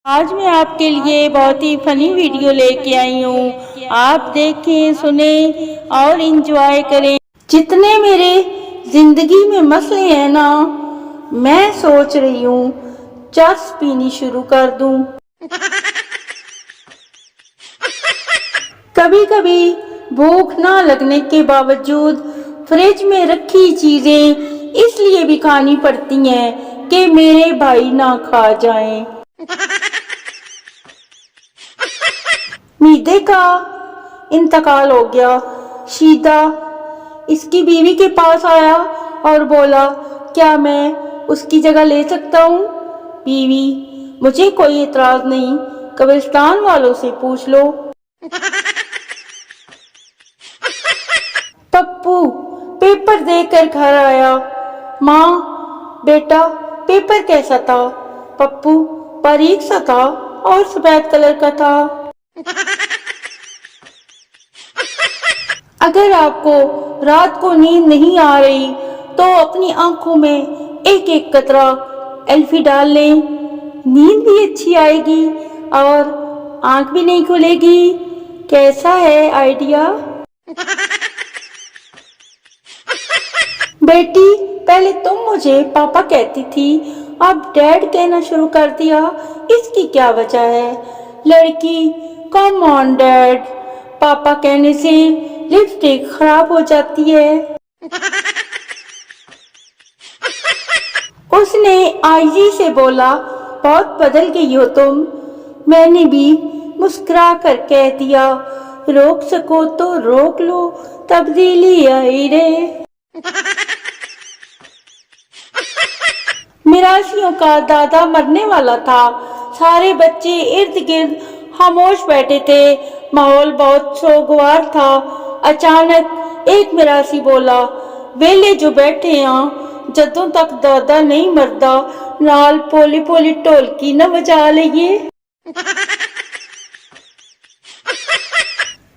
آج میں آپ کے لیے بہت ہی فنی ویڈیو لے کے آئی ہوں. آپ دیکھیں، سنیں اور انجوائے کریں. جتنے میرے زندگی میں مسئلے ہیں نا، میں سوچ رہی ہوں چرس پینی شروع کر دوں. کبھی کبھی بھوک نہ لگنے کے باوجود فریج میں رکھی چیزیں اس لیے بھی کھانی پڑتی ہیں کہ میرے بھائی نہ کھا جائیں. میدے کا انتقال ہو گیا. شیدہ اس کی بیوی کے پاس آیا اور بولا، کیا میں اس کی جگہ لے سکتا ہوں؟ بیوی، مجھے کوئی اعتراض نہیں، قبرستان والوں سے پوچھ لو. پپو پیپر دے کر گھر آیا. ماں، بیٹا پیپر کیسا تھا؟ پپو، باریک سا تھا اور سفید کلر کا تھا. اگر آپ کو رات کو نیند نہیں آ رہی تو اپنی آنکھوں میں ایک ایک قطرہ ایلفی ڈال لیں. نیند بھی اچھی آئے گی اور آنکھ بھی نہیں کھلے گی. کیسا ہے آئیڈیا؟ بیٹی، پہلے تم مجھے پاپا کہتی تھی، اب ڈیڈ کہنا شروع کر دیا، اس کی کیا وجہ ہے؟ لڑکی، کم آن ڈیڈ، پاپا کہنے سے لپسٹک خراب ہو جاتی ہے. اس نے آئیجی سے بولا، بہت بدل گئی ہو تم. میں نے بھی مسکرا کر کہہ دیا، روک سکو تو روک لو، تبدیلی آئی رہے. میراسیوں کا دادا مرنے والا تھا. سارے بچے ارد گرد خاموش بیٹھے تھے. ماحول بہت سوگوار تھا. اچانک ایک میراسی بولا، ویلے جو بیٹھے ہیں، جدوں تک دادا نہیں مردا، نال پولی پولی ڈھولکی نہ بجا لئیے.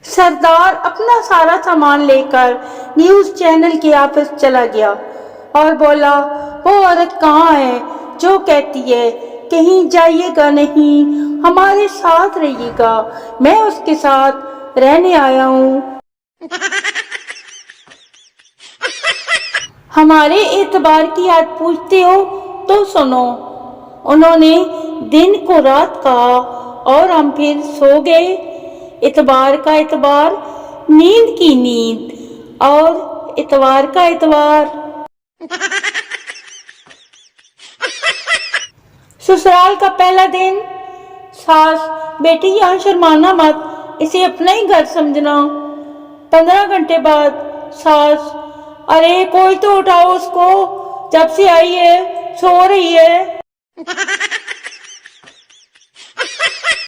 سردار اپنا سارا سامان لے کر نیوز چینل کے آفس چلا گیا اور بولا، وہ عورت کہاں ہے جو کہتی ہے کہیں جائیے گا نہیں، ہمارے ساتھ رہیے گا؟ میں اس کے ساتھ رہنے آیا ہوں. ہمارے اعتبار کی یاد پوچھتے ہو تو سنو. انہوں نے دن کو رات کہا اور ہم پھر سو گئے. اعتبار کا اعتبار، نیند کی نیند اور اتوار کا اتوار. سسرال کا پہلا دن. ساس، بیٹی یہاں شرمانا مت، اسے اپنا ہی گھر سمجھنا. 15 گھنٹے بعد. ساس، ارے کوئی تو اٹھاؤ اس کو، جب سے آئی ہے سو رہی ہے.